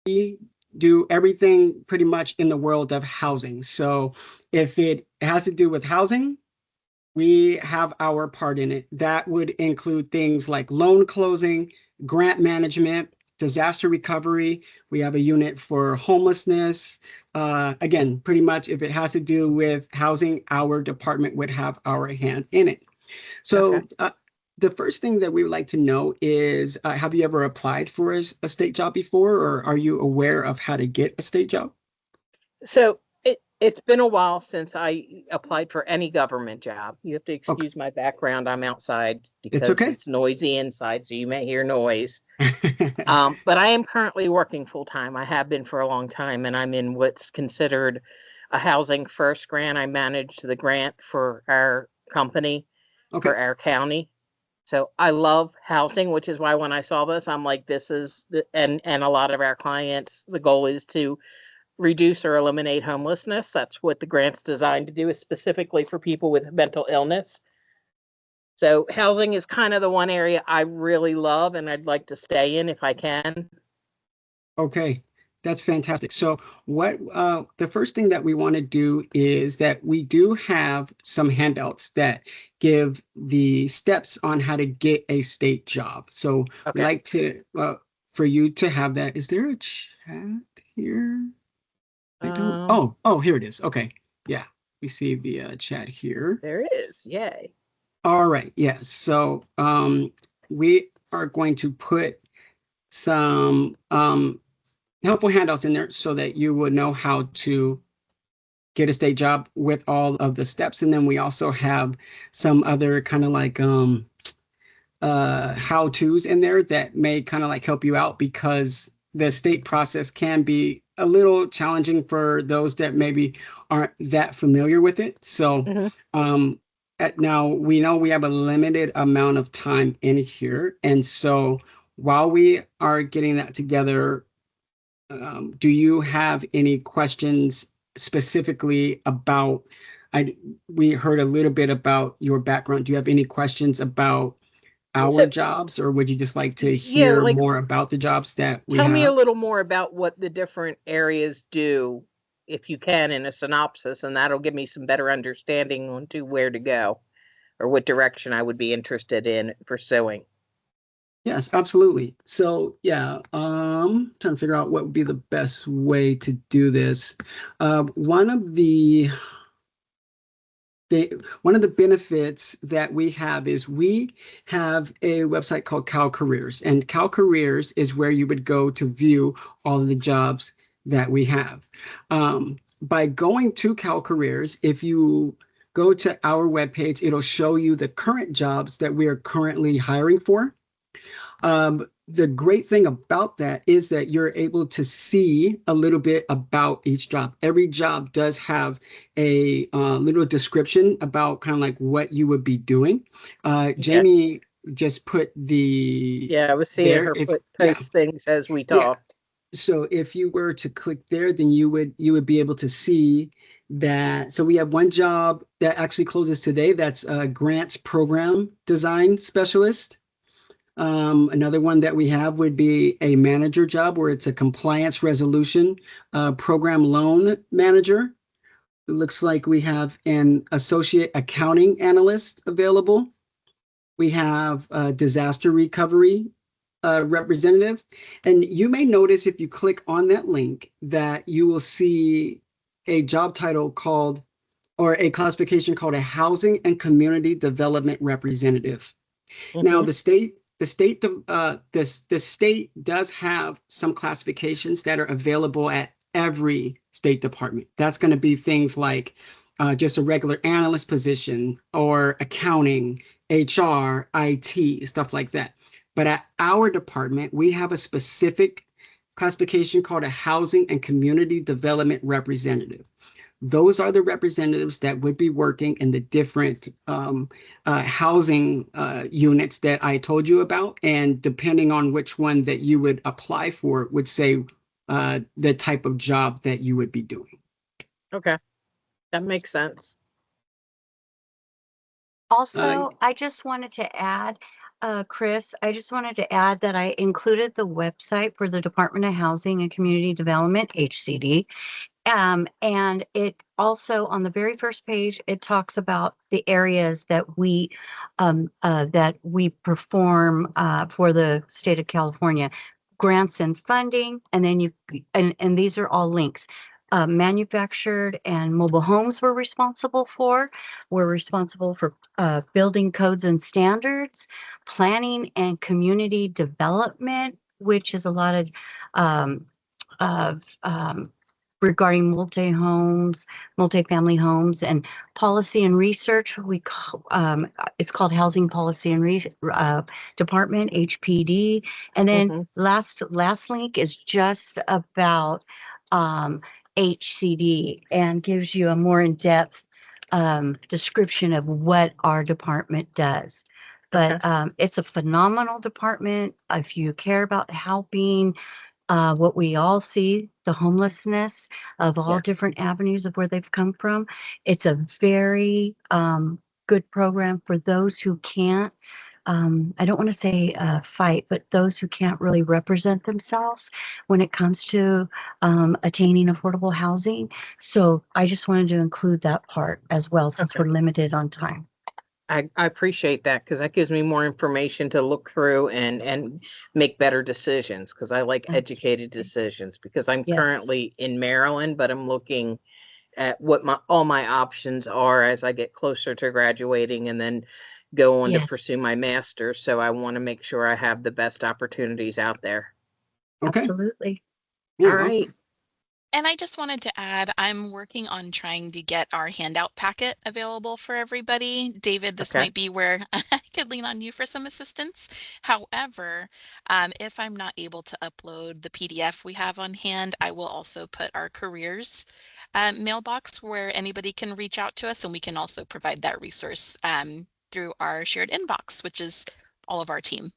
do everything pretty much in the world of housing. So if it has to do with housing, we have our part in it. That would include things like loan closing, grant management, disaster recovery. We have a unit for homelessness. Again, pretty much if it has to do with housing, our department would have our hand in it. So the first thing that we would like to know is, have you ever applied for a state job before, or are you aware of how to get a state job? So it's been a while since I applied for any government job. You have to Okay, excuse my background. I'm outside it's because okay. it's noisy inside, so you may hear noise. But I am currently working full time. I have been for a long time, and I'm in what's considered a housing first grant. I manage the grant for our company, Okay. for our county. So I love housing, which is why when I saw this, I'm like, this is and a lot of our clients, the goal is to reduce or eliminate homelessness. That's what the grant's designed to do, is specifically for people with mental illness. So housing is kind of the one area I really love and I'd like to stay in if I can. Okay, that's fantastic. So what the first thing that we want to do is that we do have some handouts that give the steps on how to get a state job. So we like to for you to have that. Is there a chat here? I don't. Oh, here it is. Okay. Yeah, we see the chat here. There is. Yay. All right. Yeah. So we are going to put some helpful handouts in there so that you would know how to get a state job with all of the steps. And then we also have some other kind of like how-tos in there that may kind of like help you out, because the state process can be a little challenging for those that maybe aren't that familiar with it. So now we know we have a limited amount of time in here. And so while we are getting that together, do you have any questions specifically about, we heard a little bit about your background. Do you have any questions about our jobs, or would you just like to hear more about the jobs that we have? Tell me a little more about what the different areas do, if you can, in a synopsis, and that'll give me some better understanding on to where to go or what direction I would be interested in pursuing. Yes, absolutely. So yeah, trying to figure out what would be the best way to do this. One of the benefits that we have is we have a website called Cal Careers, and Cal Careers is where you would go to view all of the jobs that we have. By going to Cal Careers, if you go to our webpage, it'll show you the current jobs that we are currently hiring for. The great thing about that is that you're able to see a little bit about each job. Every job does have a little description about kind of like what you would be doing. Jamie just put the I was seeing her post things as we talked. So if you were to click there, then you would be able to see that. So we have one job that actually closes today. That's a grants program design specialist. Another one that we have would be a manager job, where it's a compliance resolution program loan manager. It looks like we have an associate accounting analyst available. We have a disaster recovery representative. And you may notice, if you click on that link, that you will see a job title called, or a classification called, a housing and community development representative. Now, the state does have some classifications that are available at every state department. That's going to be things like just a regular analyst position, or accounting, HR, IT, stuff like that. But at our department, we have a specific classification called a housing and community development representative. Those are the representatives that would be working in the different housing units that I told you about. And depending on which one that you would apply for, would say the type of job that you would be doing. Okay, that makes sense. Also, I just wanted to add, Chris, I just wanted to add that I included the website for the Department of Housing and Community Development, HCD. And it also, on the very first page, it talks about the areas that we perform for the state of California, grants and funding, and then and these are all links. Manufactured and mobile homes we're responsible for. We're responsible for building codes and standards, planning and community development, which is a lot of regarding multifamily homes, and policy and research. It's called Housing Policy and Department, HPD. And then last link is just about HCD and gives you a more in-depth description of what our department does. But it's a phenomenal department. If you care about helping what we all see, the homelessness of all different avenues of where they've come from, it's a very good program for those who can't, I don't want to say fight, but those who can't really represent themselves when it comes to attaining affordable housing. So I just wanted to include that part as well, since we're limited on time. I appreciate that, because that gives me more information to look through and make better decisions, because I like educated decisions, because I'm currently in Maryland, but I'm looking at what all my options are as I get closer to graduating and then go on to pursue my master's. So I want to make sure I have the best opportunities out there. Okay. Absolutely. All right. Awesome. And I just wanted to add, I'm working on trying to get our handout packet available for everybody. David, this might be where I could lean on you for some assistance. However, if I'm not able to upload the PDF we have on hand, I will also put our careers mailbox where anybody can reach out to us, and we can also provide that resource through our shared inbox, which is all of our team.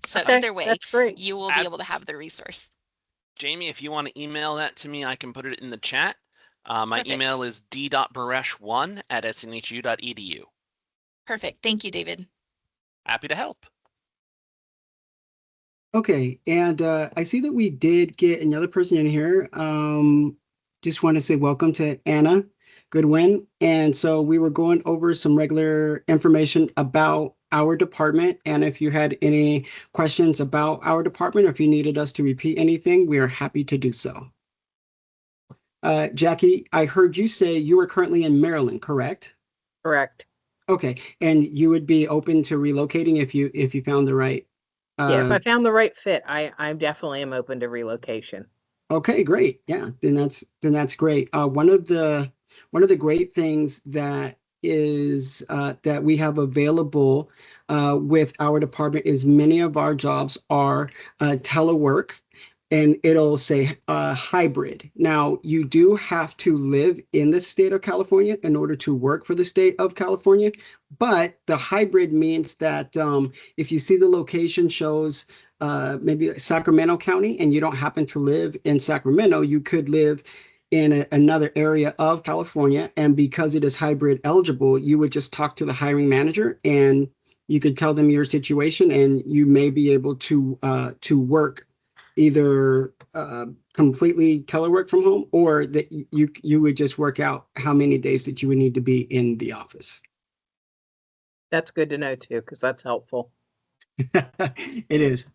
So either way, you will be able to have the resource. Jamie, if you want to email that to me, I can put it in the chat. My email is d.baresh1@snhu.edu. Perfect. Thank you, David. Happy to help. Okay, and I see that we did get another person in here. Just want to say welcome to Anna Goodwin. And so we were going over some regular information about our department. And if you had any questions about our department, or if you needed us to repeat anything, we are happy to do so. Jackie, I heard you say you are currently in Maryland, correct? Correct. Okay, and you would be open to relocating if you found the right. If I found the right fit, I definitely am open to relocation. Okay, great. Yeah, then that's great. One of the great things that is that we have available with our department is many of our jobs are telework, and it'll say hybrid. Now, you do have to live in the state of California in order to work for the state of California, but the hybrid means that if you see the location shows maybe Sacramento County and you don't happen to live in Sacramento, you could live in another area of California, and because it is hybrid eligible, you would just talk to the hiring manager and you could tell them your situation, and you may be able to work either completely telework from home, or that you would just work out how many days that you would need to be in the office. That's good to know too, because that's helpful. It is.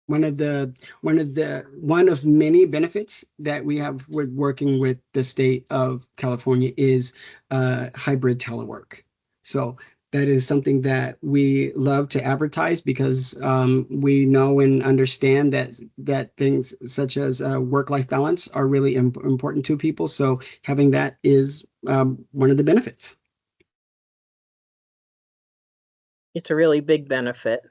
One of many benefits that we have with working with the state of California is hybrid telework. So that is something that we love to advertise, because we know and understand that things such as work-life balance are really important to people. So having that is one of the benefits. It's a really big benefit.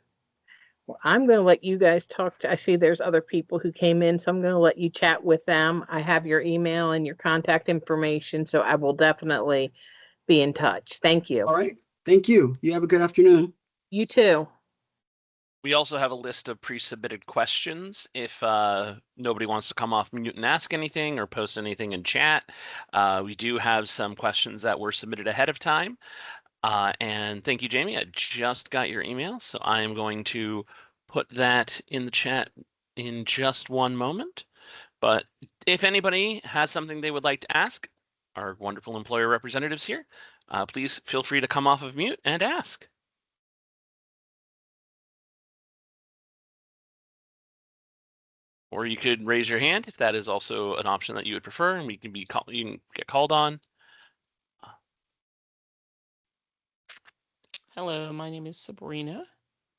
Well, I'm going to let you guys talk I see there's other people who came in, so I'm going to let you chat with them. I have your email and your contact information, so I will definitely be in touch. Thank you. All right. Thank you. You have a good afternoon. You too. We also have a list of pre-submitted questions. If nobody wants to come off mute and ask anything or post anything in chat, we do have some questions that were submitted ahead of time. And thank you, Jamie. I just got your email, so I am going to put that in the chat in just one moment. But if anybody has something they would like to ask our wonderful employer representatives here, please feel free to come off of mute and ask. Or you could raise your hand if that is also an option that you would prefer, and you can get called on. Hello, my name is Sabrina,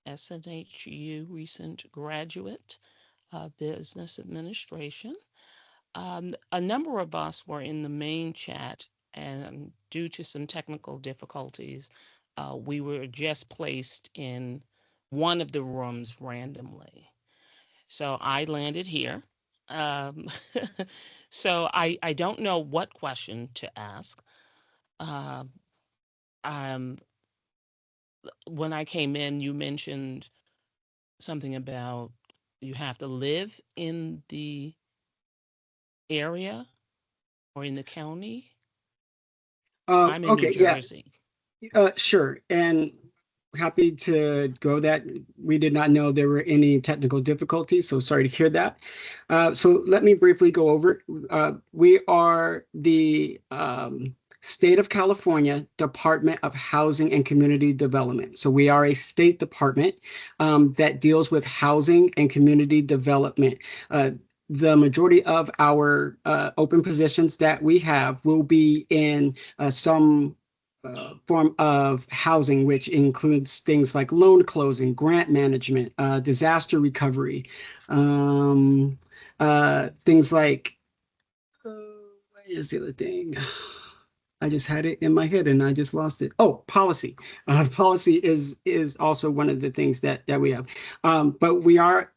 SNHU recent graduate, business administration. A number of us were in the main chat, and due to some technical difficulties, we were just placed in one of the rooms randomly. So I landed here. So I don't know what question to ask. When I came in, you mentioned something about you have to live in the area or in the county. I'm in New Jersey. Sure. And happy to go that. We did not know there were any technical difficulties, so sorry to hear that. So let me briefly go over. We are the State of California Department of Housing and Community Development. So we are a state department that deals with housing and community development. The majority of our open positions that we have will be in some form of housing, which includes things like loan closing, grant management, disaster recovery, things like, what is the other thing? I just had it in my head and I just lost it. Oh, policy. Policy is also one of the things that we have. But we are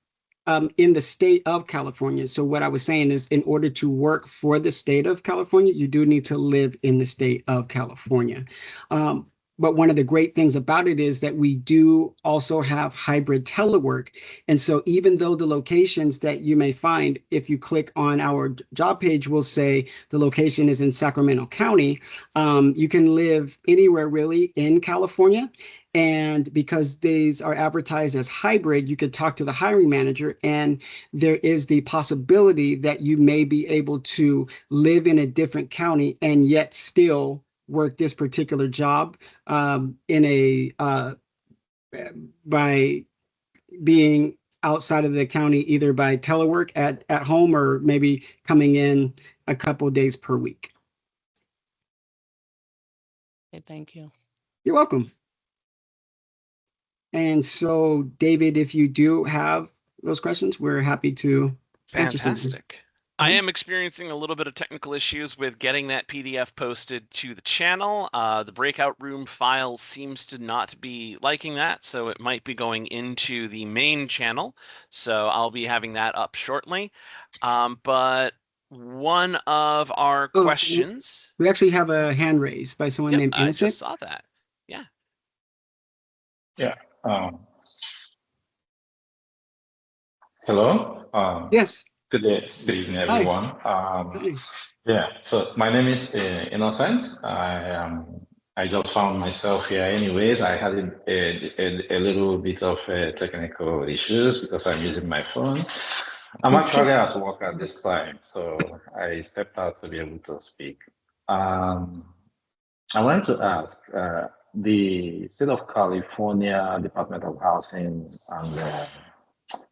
in the state of California. So what I was saying is, in order to work for the state of California, you do need to live in the state of California. But one of the great things about it is that we do also have hybrid telework. And so even though the locations that you may find, if you click on our job page, will say the location is in Sacramento County, you can live anywhere really in California. And because these are advertised as hybrid, you could talk to the hiring manager, and there is the possibility that you may be able to live in a different county and yet still work this particular job by being outside of the county, either by telework at home or maybe coming in a couple of days per week. Okay, thank you. You're welcome. And so, David, if you do have those questions, we're happy to answer something. Fantastic. I am experiencing a little bit of technical issues with getting that PDF posted to the channel. The breakout room file seems to not be liking that, so it might be going into the main channel. So I'll be having that up shortly. But one of our questions... We actually have a hand raised by someone named Innocent. I just saw that. Yeah. Yeah. Hello. Yes. Good evening, everyone. Yeah. So my name is Innocent. I just found myself here. Anyways, I had a little bit of technical issues because I'm using my phone. I'm actually at work at this time, so I stepped out to be able to speak. I wanted to ask. The State of California Department of Housing and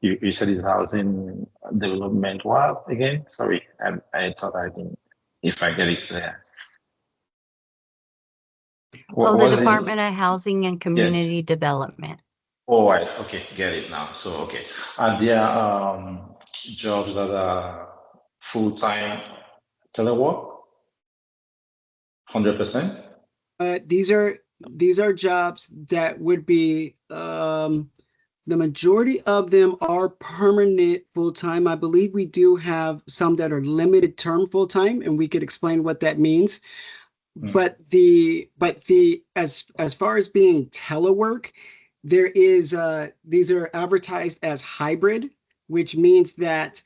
you said it's housing development. What again? Sorry, I thought I didn't. If I get it clear. The Department of Housing and Community Development. Oh, right. Okay, get it now. So okay, are there jobs that are full-time telework? 100%. These are jobs that would be, the majority of them are permanent full-time. I believe we do have some that are limited term full-time, and we could explain what that means. But as far as being telework, there is these are advertised as hybrid, which means that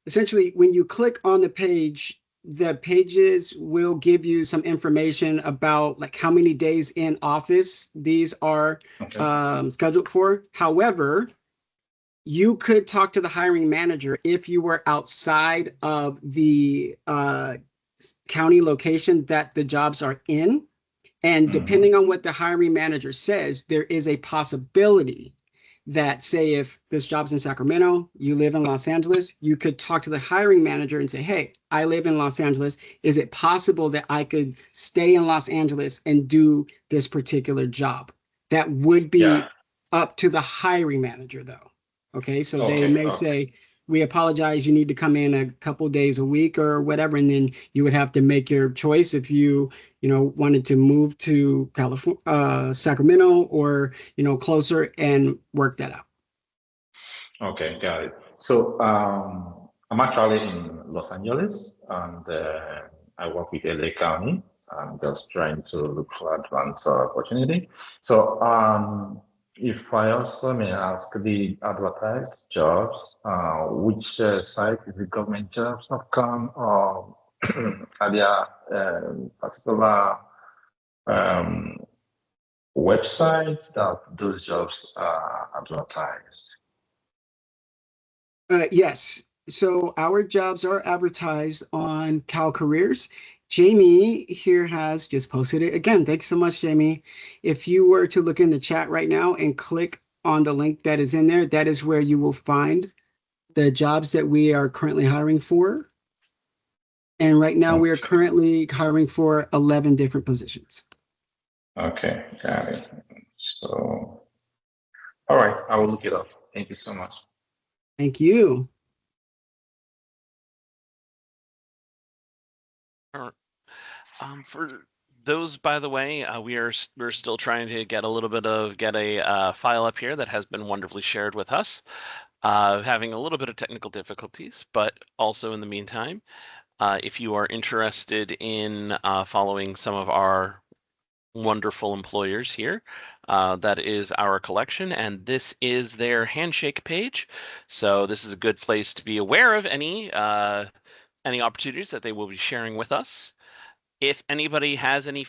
essentially when you click on the page the pages will give you some information about like how many days in office these are scheduled for. However, you could talk to the hiring manager if you were outside of the county location that the jobs are in. And depending on what the hiring manager says, there is a possibility that, say, if this job's in Sacramento, you live in Los Angeles, you could talk to the hiring manager and say, hey, I live in Los Angeles. Is it possible that I could stay in Los Angeles and do this particular job? That would be up to the hiring manager, though. Okay, so they may say, we apologize, you need to come in a couple days a week or whatever, and then you would have to make your choice if you wanted to move to California, Sacramento, or closer, and work that out. Okay, got it. So I'm actually in Los Angeles, and I work with LA County. I'm just trying to look for advanced opportunity. So if I also may ask, the advertised jobs, which site is the governmentjobs.com, or are there particular websites that those jobs are advertised? Yes. So our jobs are advertised on Cal Careers. Jamie here has just posted it again. Thanks so much, Jamie. If you were to look in the chat right now and click on the link that is in there, that is where you will find the jobs that we are currently hiring for. And right now we are currently hiring for 11 different positions. Okay, got it. So, all right, I will look it up. Thank you so much. Thank you. For those, by the way, we're still trying to get a file up here that has been wonderfully shared with us. Having a little bit of technical difficulties, but also in the meantime, if you are interested in following some of our wonderful employers here, that is our collection, and this is their handshake page. So this is a good place to be aware of any opportunities that they will be sharing with us. If anybody has any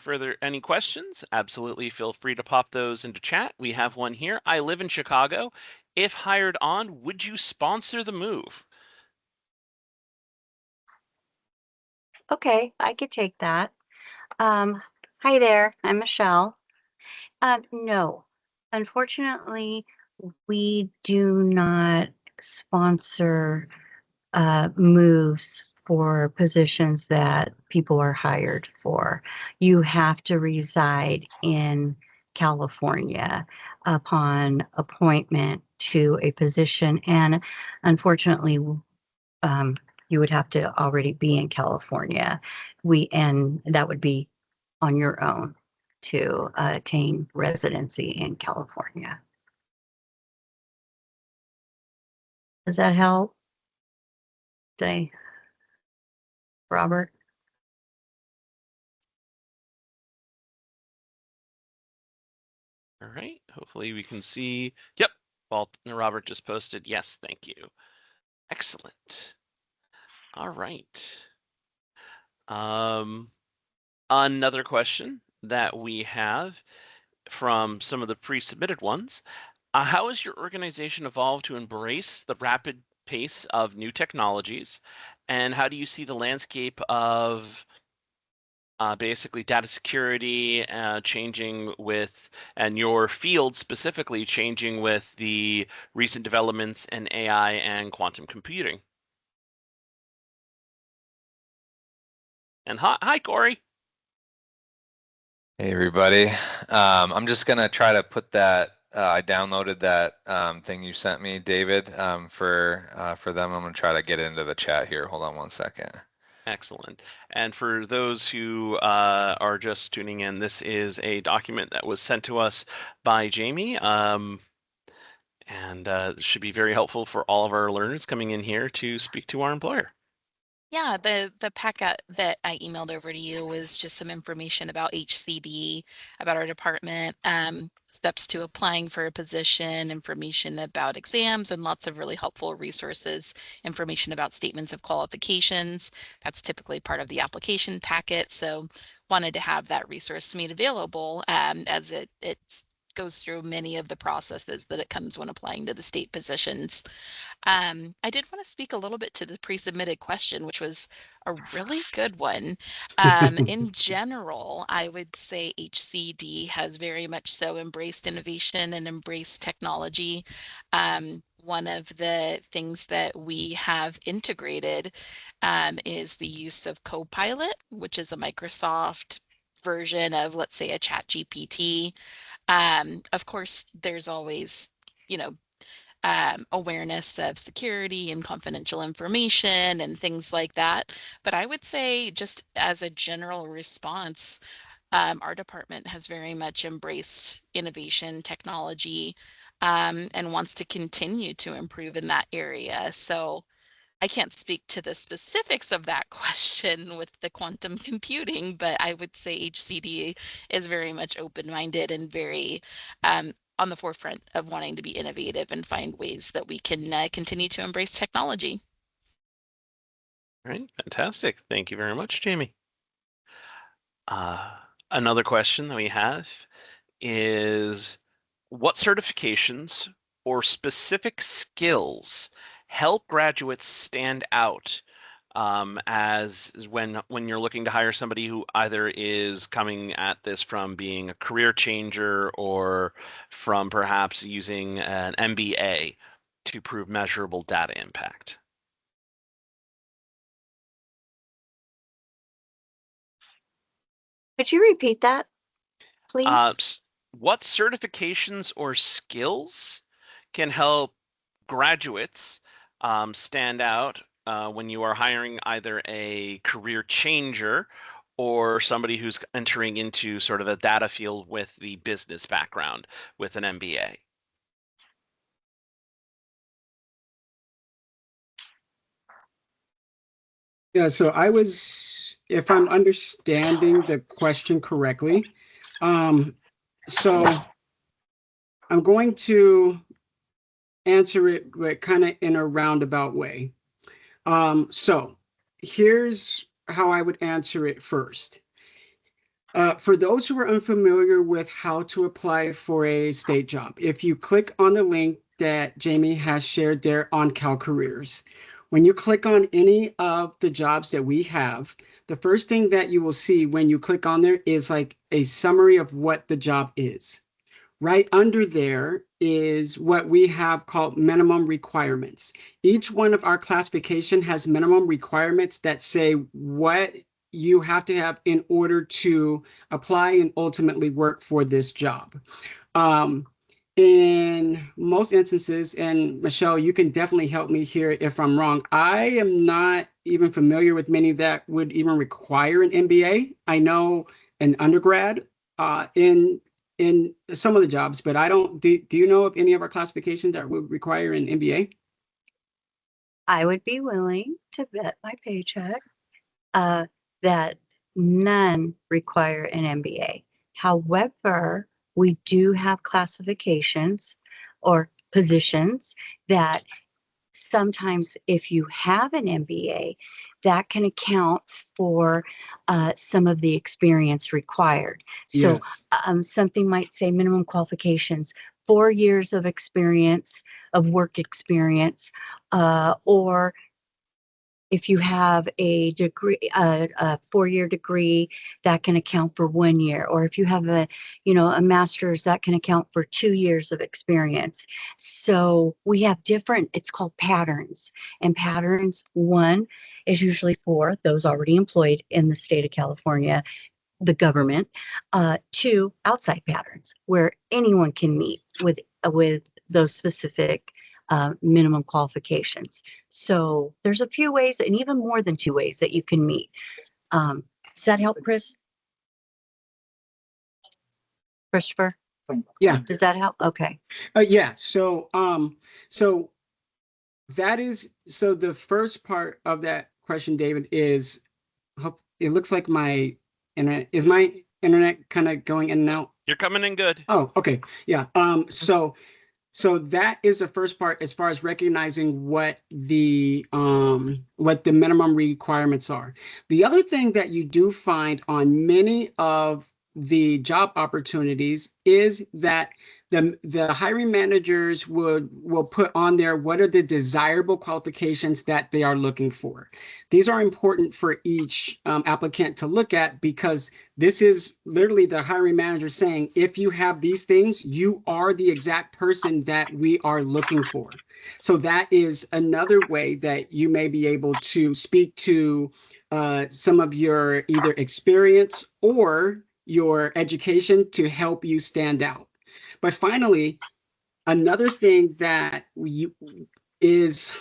questions, absolutely feel free to pop those into chat. We have one here. I live in Chicago. If hired on, would you sponsor the move? Okay, I could take that. Hi there, I'm Michelle. No, unfortunately, we do not sponsor moves for positions that people are hired for. You have to reside in California upon appointment to a position, and unfortunately, you would have to already be in California. And that would be on your own to attain residency in California. Does that help? Robert? All right, hopefully we can see. Yep, Robert just posted. Yes, thank you. Excellent. All right. Another question that we have from some of the pre-submitted ones. How has your organization evolved to embrace the rapid pace of new technologies? And how do you see the landscape of basically data security changing with, and your field specifically changing with the recent developments in AI and quantum computing? And hi, Corey. Hey, everybody. I'm just going to try to put that, I downloaded that thing you sent me, David, for them. I'm going to try to get into the chat here. Hold on one second. Excellent. And for those who are just tuning in, this is a document that was sent to us by Jamie, and should be very helpful for all of our learners coming in here to speak to our employer. Yeah, the packet that I emailed over to you was just some information about HCD, about our department, steps to applying for a position, information about exams, and lots of really helpful resources, information about statements of qualifications. That's typically part of the application packet. So wanted to have that resource made available as it goes through many of the processes that it comes when applying to the state positions. I did want to speak a little bit to the pre-submitted question, which was a really good one. In general, I would say HCD has very much so embraced innovation and embraced technology. One of the things that we have integrated is the use of Copilot, which is a Microsoft version of, let's say, a ChatGPT. Of course, there's always, you know, awareness of security and confidential information and things like that. But I would say, just as a general response, our department has very much embraced innovation, technology, and wants to continue to improve in that area. So I can't speak to the specifics of that question with the quantum computing, but I would say HCD is very much open-minded and very on the forefront of wanting to be innovative and find ways that we can continue to embrace technology. All right, fantastic. Thank you very much, Jamie. Another question that we have is, what certifications or specific skills help graduates stand out as when you're looking to hire somebody who either is coming at this from being a career changer or from perhaps using an MBA to prove measurable data impact? Could you repeat that, please? What certifications or skills can help graduates stand out when you are hiring either a career changer or somebody who's entering into sort of a data field with the business background with an MBA? Yeah, so if I'm understanding the question correctly, so I'm going to answer it but kind of in a roundabout way. So here's how I would answer it first. For those who are unfamiliar with how to apply for a state job, if you click on the link that Jamie has shared there on CalCareers, when you click on any of the jobs that we have, the first thing that you will see when you click on there is like a summary of what the job is. Right under there is what we have called minimum requirements. Each one of our classification has minimum requirements that say what you have to have in order to apply and ultimately work for this job. In most instances, and Michelle, you can definitely help me here if I'm wrong, I am not even familiar with many that would even require an MBA. I know an undergrad in some of the jobs, but I don't, do you know of any of our classifications that would require an MBA? I would be willing to bet my paycheck that none require an MBA. However, we do have classifications or positions that sometimes if you have an MBA, that can account for some of the experience required. So Yes. Something might say minimum qualifications, 4 years of experience, of work experience, or if you have a degree, a 4-year degree, that can account for 1 year. Or if you have a master's, that can account for 2 years of experience. So we have different, it's called patterns. And patterns, 1 is usually for those already employed in the state of California, the government. 2, outside patterns, where anyone can meet with those specific minimum qualifications. So there's a few ways, and even more than 2 ways that you can meet. Does that help, Christopher? Yeah. Does that help? Okay. Yeah. So the first part of that question, David, is it looks like my internet is my internet kind of going in and out. You're coming in good. Oh, okay. Yeah. So that is the first part as far as recognizing what the minimum requirements are. The other thing that you do find on many of the job opportunities is that the hiring managers will put on there what are the desirable qualifications that they are looking for. These are important for each applicant to look at, because this is literally the hiring manager saying, if you have these things, you are the exact person that we are looking for. So that is another way that you may be able to speak to some of your either experience or your education to help you stand out. But finally, another thing that is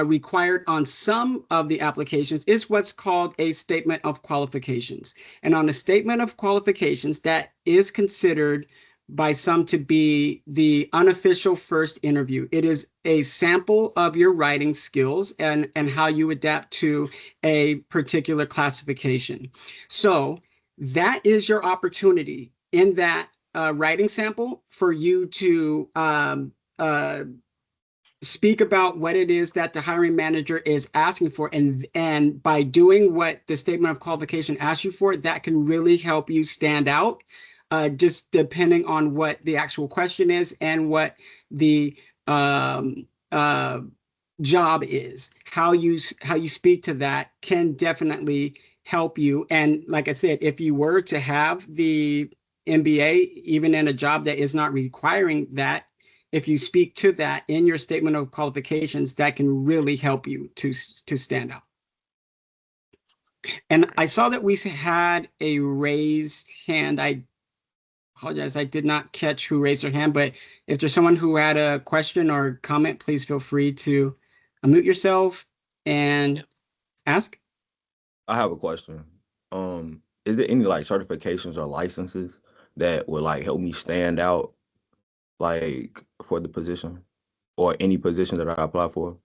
required on some of the applications is what's called a statement of qualifications. And on a statement of qualifications, that is considered by some to be the unofficial first interview. It is a sample of your writing skills and how you adapt to a particular classification. So that is your opportunity in that writing sample for you to speak about what it is that the hiring manager is asking for. And by doing what the statement of qualification asks you for, that can really help you stand out, just depending on what the actual question is and what the job is. How you speak to that can definitely help you. And like I said, if you were to have the MBA, even in a job that is not requiring that, if you speak to that in your statement of qualifications, that can really help you to stand out. And I saw that we had a raised hand. I apologize, I did not catch who raised their hand, but if there's someone who had a question or comment, please feel free to unmute yourself and ask. I have a question. Is there any like certifications or licenses that would like help me stand out, like for the position or any position that I apply for?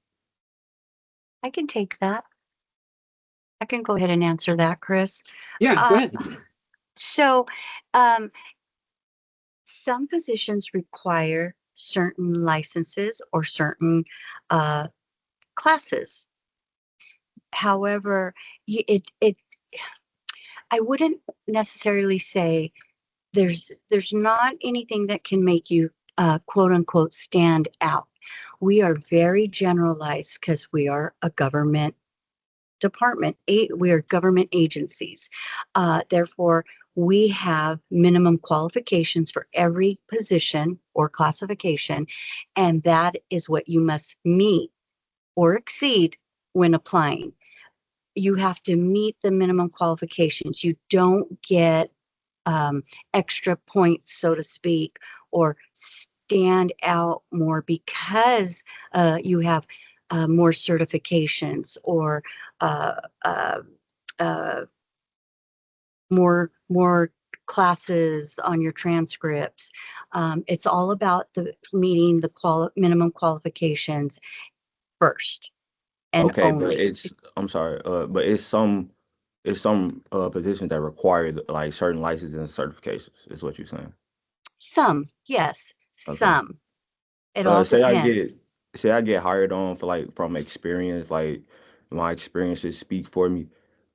I can take that. I can go ahead and answer that, Chris. Yeah, go ahead. So some positions require certain licenses or certain classes. However, I wouldn't necessarily say there's not anything that can make you quote unquote stand out. We are very generalized because we are a government department. We are government agencies. Therefore, we have minimum qualifications for every position or classification, and that is what you must meet or exceed when applying. You have to meet the minimum qualifications. You don't get extra points, so to speak, or stand out more because you have more certifications or more classes on your transcripts. It's all about meeting the minimum qualifications first and okay, only. but I'm sorry, but it's some positions that require like certain licenses and certifications, is what you're saying. Some, yes, Okay. some. It all depends. Say I get hired on for like from experience, like my experiences speak for me,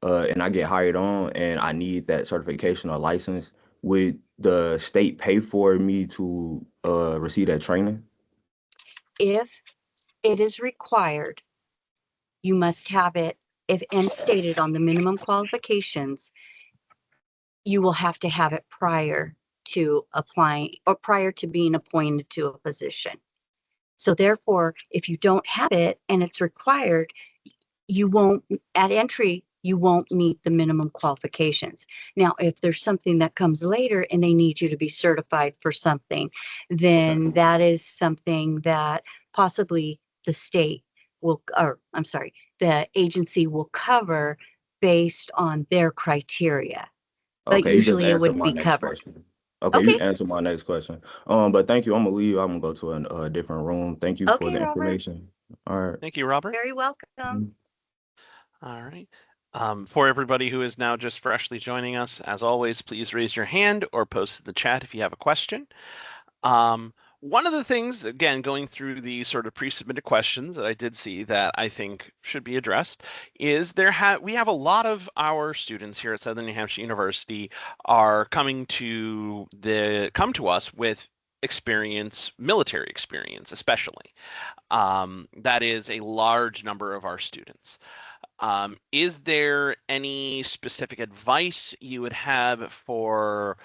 and I get hired on and I need that certification or license. Would the state pay for me to receive that training? If it is required, you must have it. And stated on the minimum qualifications, you will have to have it prior to applying or prior to being appointed to a position. So therefore, if you don't have it and it's required, you won't, at entry, you won't meet the minimum qualifications. Now, if there's something that comes later and they need you to be certified for something, then that is something that possibly the state will, or I'm sorry, the agency will cover based on their criteria. But Okay, you just usually it answered would my be next covered. question. Okay, you answered my next question. But thank you. I'm gonna leave. I'm gonna go to a different room. Thank you for Okay, the Robert. information. All right. Thank you, Robert. Very welcome. All right. For everybody who is now just freshly joining us, as always, please raise your hand or post in the chat if you have a question. One of the things, again, going through the sort of pre-submitted questions that I did see that I think should be addressed is we have a lot of our students here at Southern New Hampshire University are come to us with experience, military experience, especially. That is a large number of our students. Is there any specific advice you would have for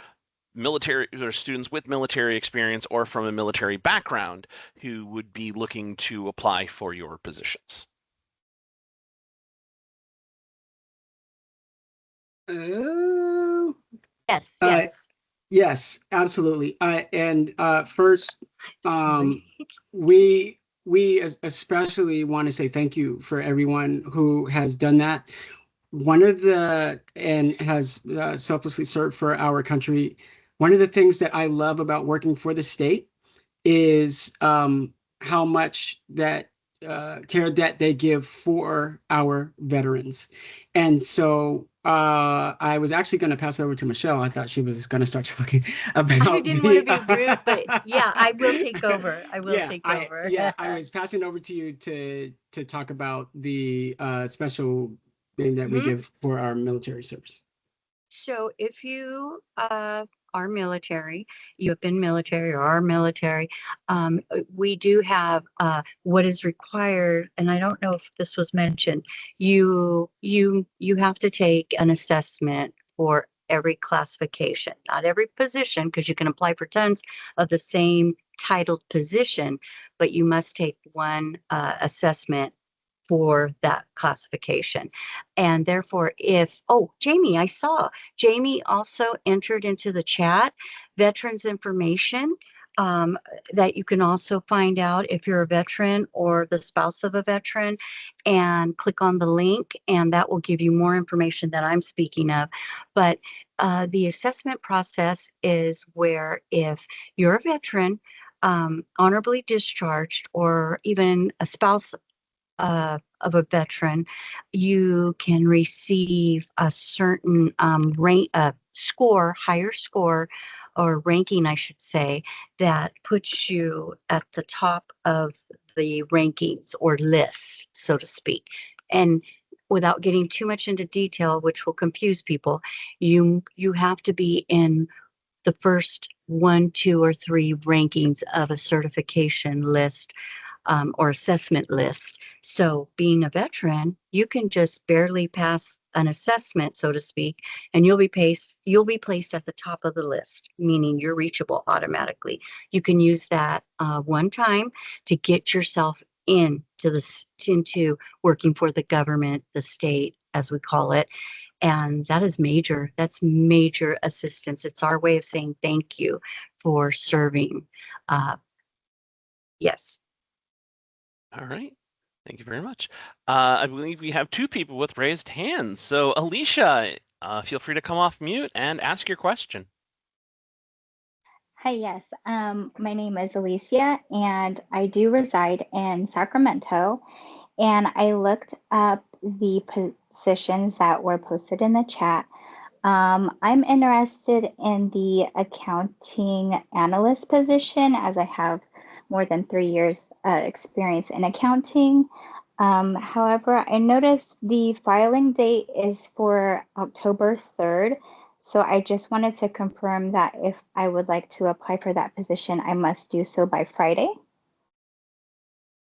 military or students with military experience or from a military background who would be looking to apply for your positions? Yes, yes. Yes, absolutely. First, we especially want to say thank you for everyone who has done that. And has selflessly served for our country. One of the things that I love about working for the state is how much that care that they give for our veterans. And so I was actually going to pass it over to Michelle. I thought she was going to start talking about. I didn't want to be rude, but yeah, I will take over. I will take over. Yeah, I was passing over to you to talk about the special thing that we give for our military service. So if you are military, you have been military or are military, we do have what is required, and I don't know if this was mentioned, you have to take an assessment for every classification, not every position, because you can apply for tons of the same titled position, but you must take one assessment for that classification. And therefore, Jamie, I saw Jamie also entered into the chat veterans information that you can also find out if you're a veteran or the spouse of a veteran, and click on the link and that will give you more information that I'm speaking of. But the assessment process is where if you're a veteran, honorably discharged, or even a spouse of a veteran, you can receive a certain higher score or ranking, I should say, that puts you at the top of the rankings or list, so to speak. And without getting too much into detail, which will confuse people, you have to be in the first 1, 2, or 3 rankings of a certification list or assessment list. So being a veteran, you can just barely pass an assessment, so to speak, and you'll be placed at the top of the list, meaning you're reachable automatically. You can use that one time to get yourself into working for the government, the state, as we call it. And that is major. That's major assistance. It's our way of saying thank you for serving. Yes. All right. Thank you very much. I believe we have 2 people with raised hands. So Alicia, feel free to come off mute and ask your question. Hi, yes. My name is Alicia, and I do reside in Sacramento. And I looked up the positions that were posted in the chat. I'm interested in the accounting analyst position, as I have more than 3 years experience in accounting. However, I noticed the filing date is for October 3rd. So I just wanted to confirm that if I would like to apply for that position, I must do so by Friday.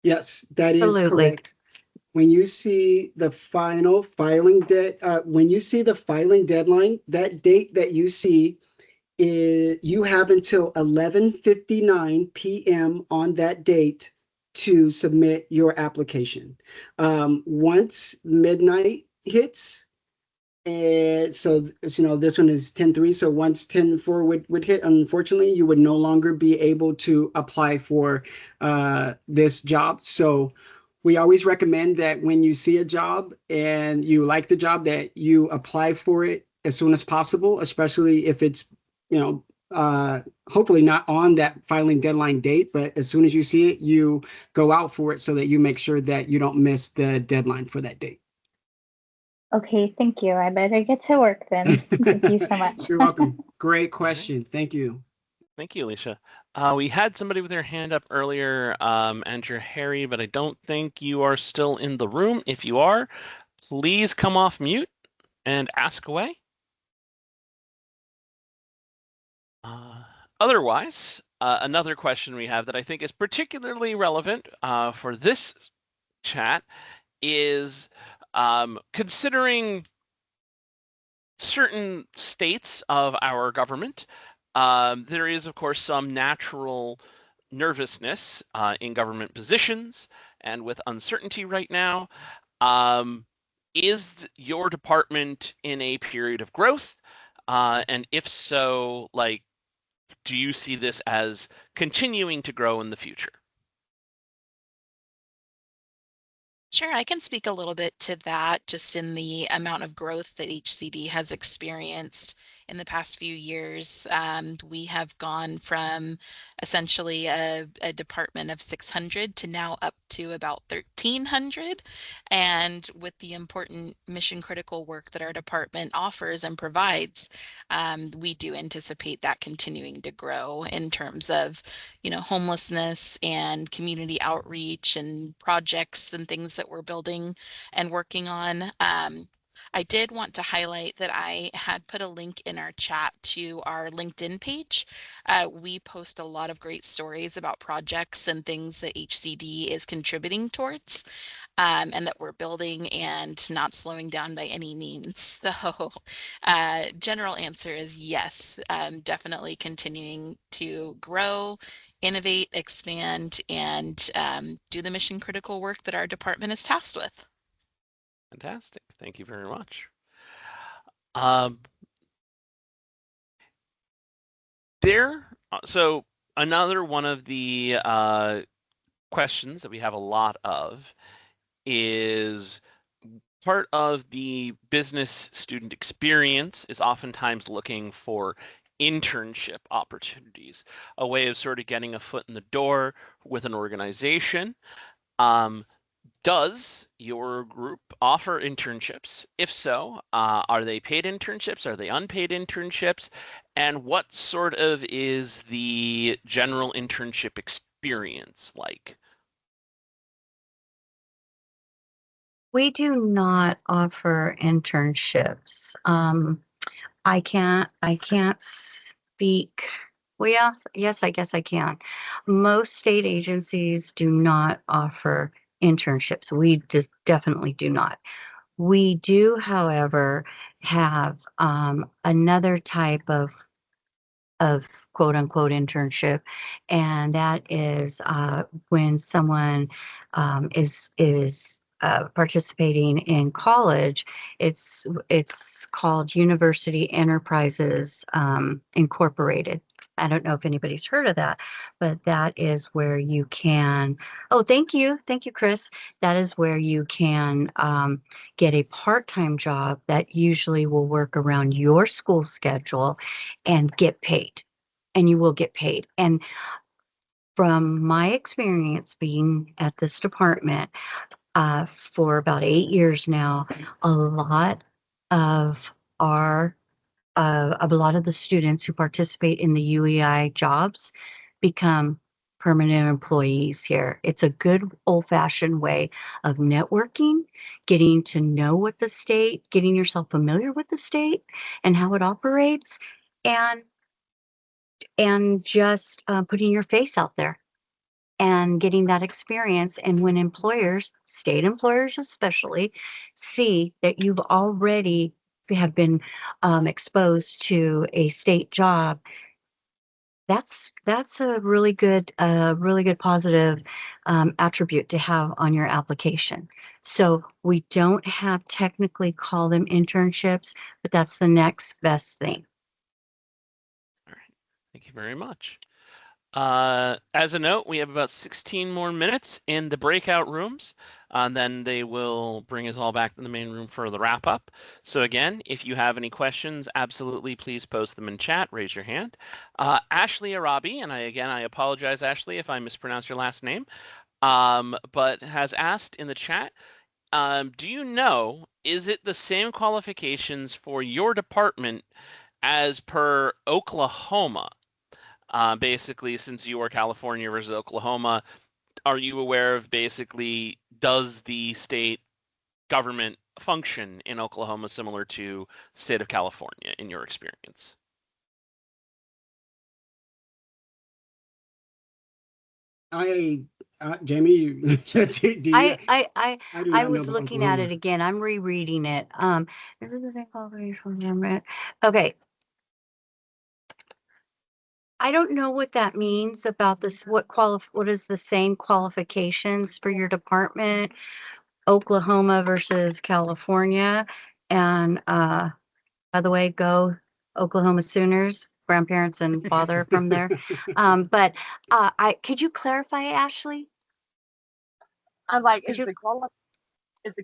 Yes, that is Absolutely correct. When you see the final filing when you see the filing deadline, that date that you see you have until 11:59 p.m. on that date to submit your application. Once midnight hits, and so this one is 10:03. So once 10:04 would hit, unfortunately, you would no longer be able to apply for this job. So we always recommend that when you see a job and you like the job, that you apply for it as soon as possible, especially if it's hopefully not on that filing deadline date, but as soon as you see it, you go out for it so that you make sure that you don't miss the deadline for that date. Okay, thank you. I better get to work then. Thank you so much. You're welcome. Great question. Thank you. Thank you, Alicia. We had somebody with their hand up earlier, Andrew Harry, but I don't think you are still in the room. If you are, please come off mute and ask away. Otherwise, another question we have that I think is particularly relevant for this chat is considering certain states of our government, there is, of course, some natural nervousness in government positions and with uncertainty right now. Is your department in a period of growth? And if so, like, do you see this as continuing to grow in the future? Sure, I can speak a little bit to that, just in the amount of growth that HCD has experienced in the past few years. We have gone from essentially a department of 600 to now up to about 1,300. And with the important mission critical work that our department offers and provides, we do anticipate that continuing to grow in terms of, homelessness and community outreach and projects and things that we're building and working on. I did want to highlight that I had put a link in our chat to our LinkedIn page. We post a lot of great stories about projects and things that HCD is contributing towards, and that we're building and not slowing down by any means. So general answer is yes, definitely continuing to grow, innovate, expand, and do the mission critical work that our department is tasked with. Fantastic. Thank you very much. So another one of the questions that we have a lot of is part of the business student experience is oftentimes looking for internship opportunities, a way of sort of getting a foot in the door with an organization. Does your group offer internships? If so, are they paid internships? Are they unpaid internships? And what sort of is the general internship experience like? We do not offer internships. I can't speak. Well, yeah, yes, I guess I can. Most state agencies do not offer internships. We just definitely do not. We do, however, have another type of quote unquote internship, and that is when someone is participating in college. It's called University Enterprises Incorporated. I don't know if anybody's heard of that, but that is where you can. Oh, thank you, Chris. That is where you can get a part-time job that usually will work around your school schedule and get paid. And you will get paid. And from my experience being at this department for about 8 years now, a lot of the students who participate in the UEI jobs become permanent employees here. It's a good old-fashioned way of networking, getting to know what the state, getting yourself familiar with the state and how it operates, and just putting your face out there and getting that experience. And when employers, state employers especially, see that you've already have been exposed to a state job, that's a really good positive attribute to have on your application. So we don't have technically call them internships, but that's the next best thing. All right, thank you very much. As a note, we have about 16 more minutes in the breakout rooms, and then they will bring us all back to the main room for the wrap up. So again, if you have any questions, absolutely please post them in chat, raise your hand. Ashley Arabi, and I apologize, Ashley, if I mispronounced your last name, but has asked in the chat, do you know, is it the same qualifications for your department as per Oklahoma? Basically, since you are California versus Oklahoma, are you aware of basically, does the state government function in Oklahoma similar to the state of California in your experience? Jamie, do you, I do not know was about looking at Oklahoma. it again. I'm rereading it. Is it the same qualification? Okay. I don't know what that means about this. What is the same qualifications for your department, Oklahoma versus California? And by the way, go Oklahoma Sooners, grandparents and father from there. But could you clarify, Ashley? Like, is the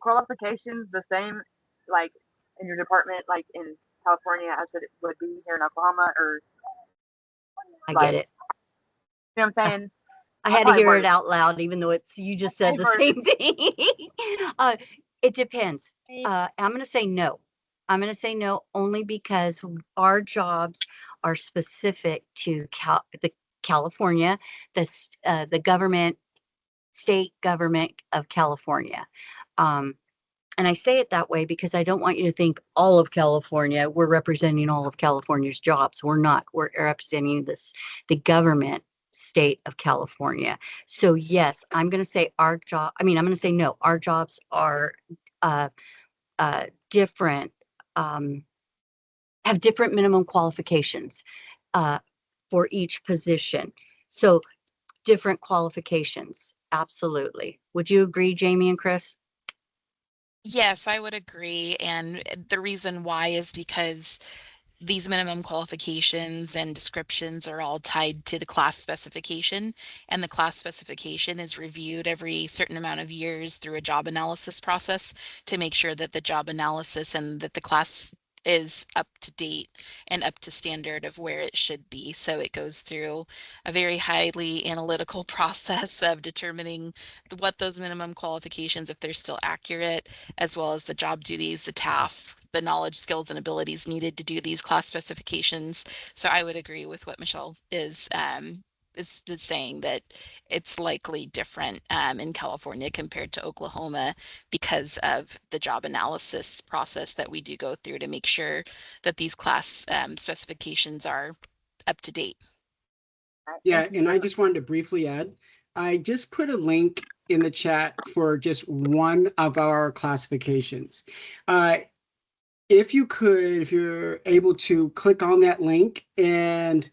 qualifications the same, like in your department, like in California, as it would be here in Oklahoma, or? I Like, get it. You know what I'm saying? I had to hear it out loud, even though you just said the same thing. It depends. I'm going to say no. I'm going to say no only because our jobs are specific to California, the government, state government of California. And I say it that way because I don't want you to think all of California, we're representing all of California's jobs. We're not. We're representing the government state of California. So yes, I'm going to say I'm going to say no. Our jobs are different, have different minimum qualifications for each position. So different qualifications. Absolutely. Would you agree, Jamie and Chris? Yes, I would agree. And the reason why is because these minimum qualifications and descriptions are all tied to the class specification, and the class specification is reviewed every certain amount of years through a job analysis process to make sure that the job analysis and that the class is up to date and up to standard of where it should be. So it goes through a very highly analytical process of determining what those minimum qualifications, if they're still accurate, as well as the job duties, the tasks, the knowledge, skills, and abilities needed to do these class specifications. So I would agree with what Michelle is saying, that it's likely different in California compared to Oklahoma because of the job analysis process that we do go through to make sure that these class specifications are up to date. Yeah, and I just wanted to briefly add, I just put a link in the chat for just one of our classifications. If you're able to click on that link, and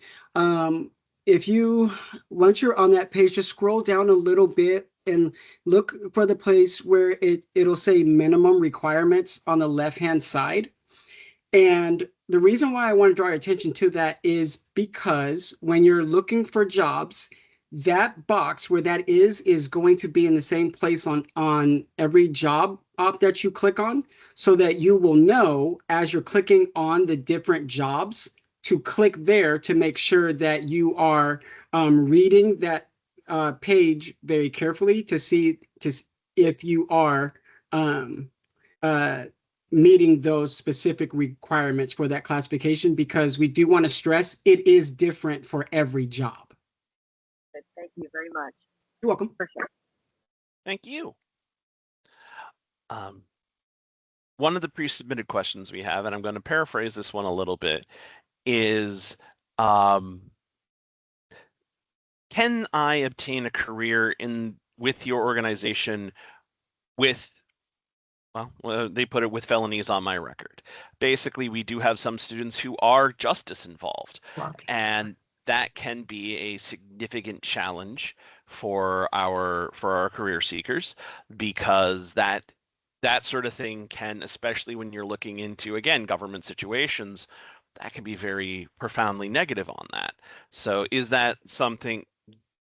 once you're on that page, just scroll down a little bit and look for the place where it'll say minimum requirements on the left-hand side. And the reason why I want to draw your attention to that is because when you're looking for jobs, that box where that is going to be in the same place on every job op that you click on, so that you will know as you're clicking on the different jobs to click there to make sure that you are reading that page very carefully to see if you are meeting those specific requirements for that classification, because we do want to stress it is different for every job. Thank you very much. You're welcome. For sure. Thank you. One of the pre-submitted questions we have, and I'm going to paraphrase this one a little bit, is can I obtain a career with your organization with, well, they put it, with felonies on my record. Basically, we do have some students who are justice involved, and that can be a significant challenge for our career seekers, because that sort of thing can, especially when you're looking into, again, government situations, that can be very profoundly negative on that. So is that something,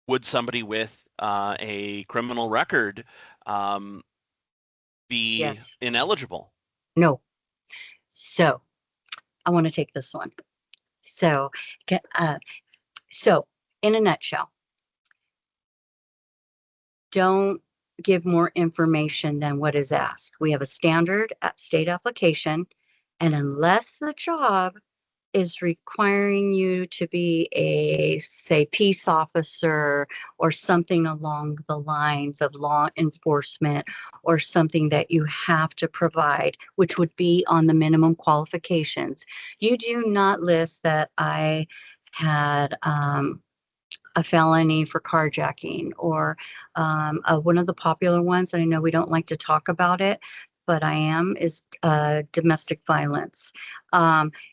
would somebody with a criminal record be ineligible? No. So I want to take this one. So in a nutshell, don't give more information than what is asked. We have a standard state application, and unless the job is requiring you to be a, say, peace officer or something along the lines of law enforcement or something that you have to provide, which would be on the minimum qualifications. You do not list that I had a felony for carjacking or one of the popular ones, and I know we don't like to talk about it, but is domestic violence.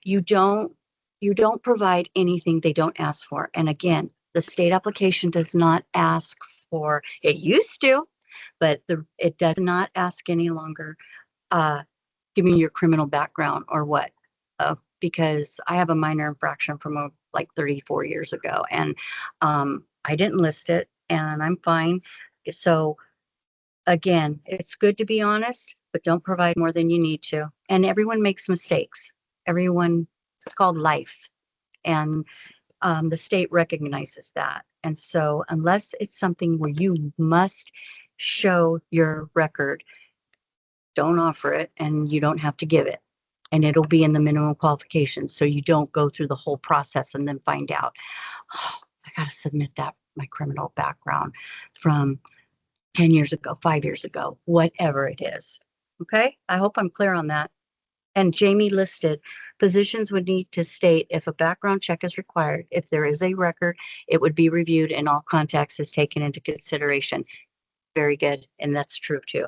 You don't provide anything they don't ask for. And again, the state application does not ask for, it used to, but it does not ask any longer, give me your criminal background or what, because I have a minor infraction from like 34 years ago, and I didn't list it, and I'm fine. So again, it's good to be honest, but don't provide more than you need to. And everyone makes mistakes. It's called life. And the state recognizes that. And so unless it's something where you must show your record, don't offer it, and you don't have to give it. And it'll be in the minimum qualifications. So you don't go through the whole process and then find out, oh, I got to submit my criminal background from 10 years ago, 5 years ago, whatever it is. Okay, I hope I'm clear on that. And Jamie listed, positions would need to state if a background check is required. If there is a record, it would be reviewed and all context is taken into consideration. Very good. And that's true too.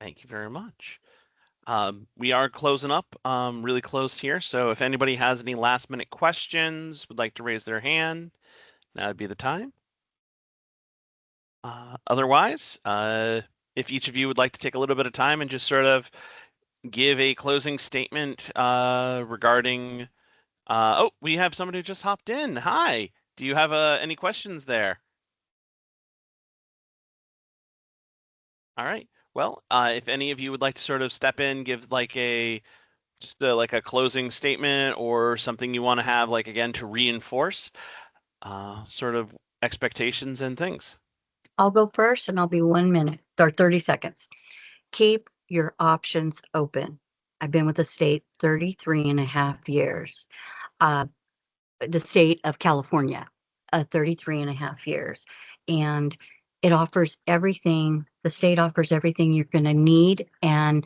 Thank you very much. We are closing up, really close here. So if anybody has any last minute questions, would like to raise their hand, that would be the time. Otherwise, if each of you would like to take a little bit of time and just sort of give a closing statement regarding, oh, we have somebody who just hopped in. Hi, do you have any questions there? All right. Well, if any of you would like to sort of step in, give like just like a closing statement or something you want to have, like, again, to reinforce sort of expectations and things. I'll go first, and I'll be 1 minute or 30 seconds. Keep your options open. I've been with the state 33 and a half years. The state of California, 33 and a half years. And it offers everything, the state offers everything you're going to need and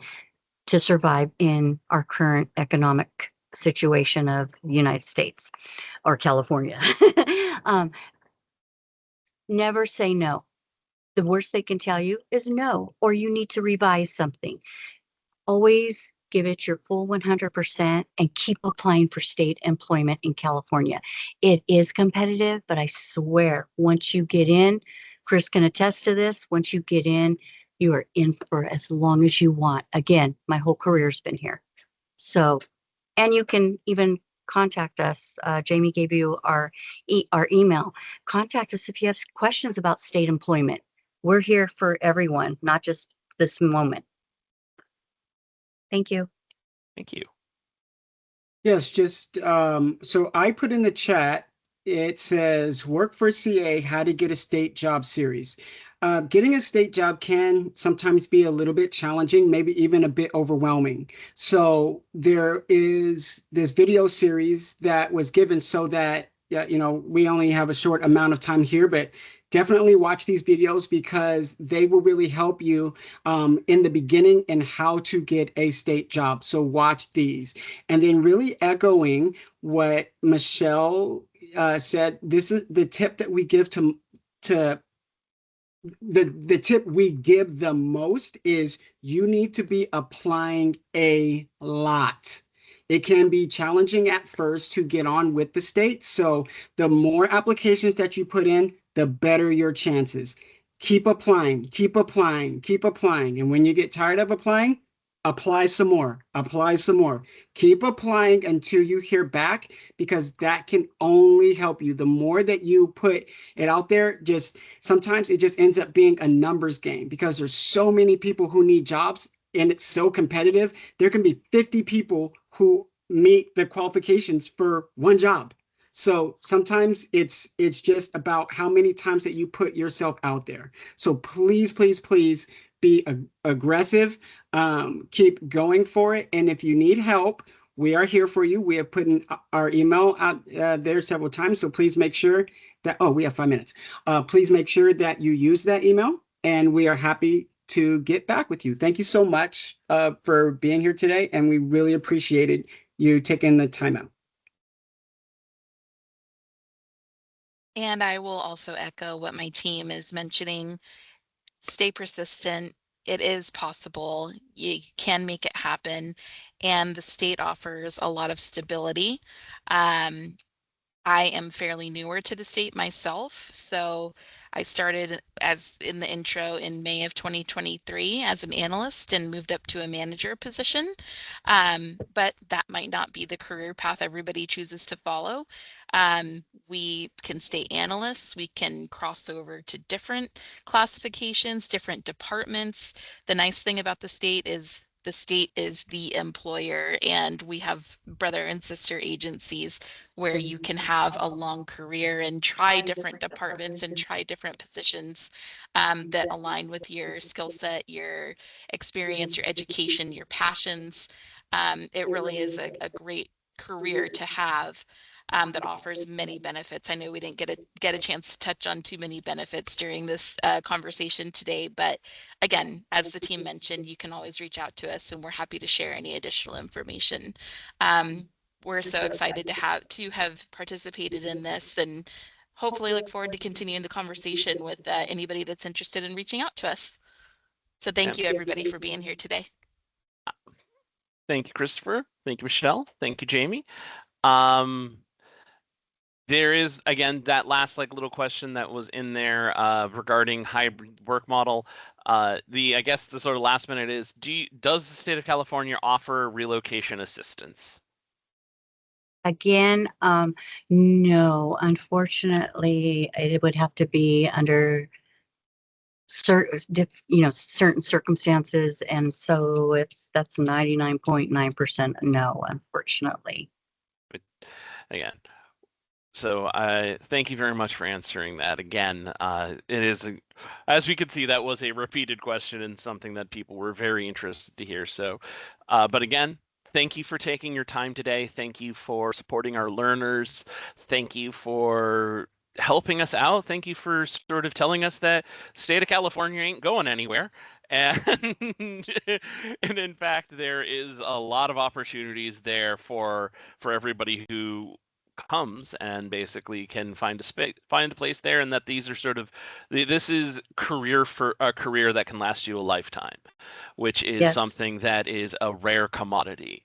to survive in our current economic situation of the United States or California. Never say no. The worst they can tell you is no, or you need to revise something. Always give it your full 100% and keep applying for state employment in California. It is competitive, but I swear, once you get in, Chris can attest to this, once you get in, you are in for as long as you want. Again, my whole career's been here. So, and you can even contact us. Jamie gave you our email. Contact us if you have questions about state employment. We're here for everyone, not just this moment. Thank you. Thank you. Yes, just so I put in the chat, it says work for CA, how to get a state job series. Getting a state job can sometimes be a little bit challenging, maybe even a bit overwhelming. So there is this video series that was given so that, we only have a short amount of time here, but definitely watch these videos because they will really help you in the beginning and how to get a state job. So watch these. And then really echoing what Michelle said, this is the tip that we give to the tip we give the most is you need to be applying a lot. It can be challenging at first to get on with the state. So the more applications that you put in, the better your chances. Keep applying, keep applying, keep applying. And when you get tired of applying, apply some more, apply some more. Keep applying until you hear back, because that can only help you. The more that you put it out there, sometimes it just ends up being a numbers game because there's so many people who need jobs and it's so competitive. There can be 50 people who meet the qualifications for one job. So sometimes it's just about how many times that you put yourself out there. So please, please, please be aggressive. Keep going for it. And if you need help, we are here for you. We have put our email out there several times. So please make sure that, oh, we have 5 minutes. Please make sure that you use that email, and we are happy to get back with you. Thank you so much for being here today, and we really appreciated you taking the time out. And I will also echo what my team is mentioning. Stay persistent. It is possible. You can make it happen. And the state offers a lot of stability. I am fairly newer to the state myself, so I started as in the intro in May of 2023 as an analyst and moved up to a manager position. But that might not be the career path everybody chooses to follow. We can stay analysts, we can cross over to different classifications, different departments. The nice thing about the state is the employer, and we have brother and sister agencies where you can have a long career and try different departments and try different positions that align with your skill set, your experience, your education, your passions. It really is a great career to have. That offers many benefits. I know we didn't get a chance to touch on too many benefits during this conversation today, but again, as the team mentioned, you can always reach out to us, and we're happy to share any additional information. We're so excited to have participated in this, and hopefully look forward to continuing the conversation with anybody that's interested in reaching out to us. So thank you everybody for being here today. Thank you, Christopher. Thank you, Michelle. Thank you, Jamie. There is, again, that last little question that was in there regarding hybrid work model. I guess the sort of last minute is, does the state of California offer relocation assistance? Again, no, unfortunately, it would have to be under certain circumstances, and so that's 99.9% no, unfortunately. Again. So I thank you very much for answering that. Again, it is, as we could see, that was a repeated question and something that people were very interested to hear. So, but again, thank you for taking your time today. Thank you for supporting our learners. Thank you for helping us out. Thank you for sort of telling us that state of California ain't going anywhere. And, and in fact, there is a lot of opportunities there for everybody who comes and basically can find a place there, and that these are sort of, this is a career that can last you a lifetime, which is something that is a rare commodity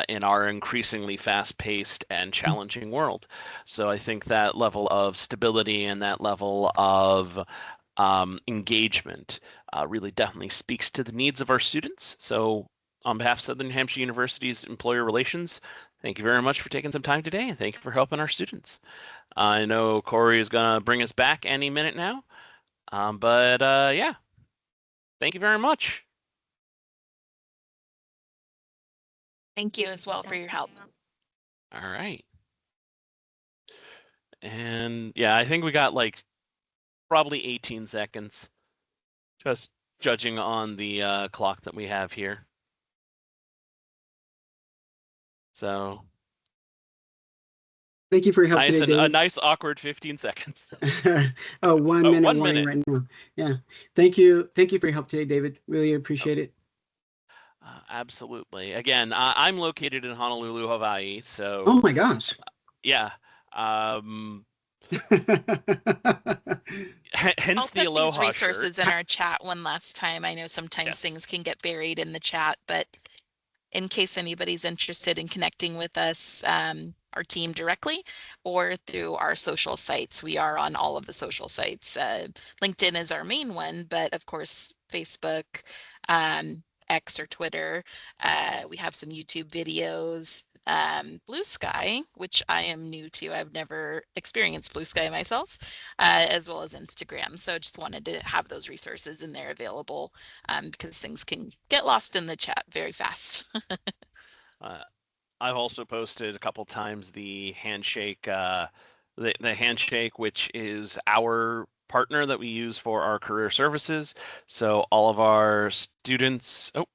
in our increasingly fast-paced and challenging world. So I think that level of stability and that level of engagement really definitely speaks to the needs of our students. So on behalf of Southern New Hampshire University's Employer Relations, thank you very much for taking some time today, and thank you for helping our students. I know Corey is going to bring us back any minute now, but yeah, thank you very much. Thank you as well for your help. All right. And yeah, I think we got probably 18 seconds, just judging on the clock that we have here. So thank you for your help today, David. A nice awkward 15 seconds. Oh, 1 minute 1 warning minute. right now. Yeah. Thank you for your help today, David. Really appreciate it. Absolutely. Again, I'm located in Honolulu, Hawaii. So. Oh my gosh. Yeah. Hence I'll the put aloha these resources shirt. in our chat one last time. I know sometimes things can get buried in the chat, but in case anybody's interested in connecting with us, our team directly, or through our social sites. We are on all of the social sites. LinkedIn is our main one, but of course, Facebook, X or Twitter. We have some YouTube videos. Blue Sky, which I am new to. I've never experienced Blue Sky myself, as well as Instagram. So just wanted to have those resources in there available because things can get lost in the chat very fast. I've also posted a couple times the handshake, the handshake, which is our partner that we use for our career services. So all of our students, oh,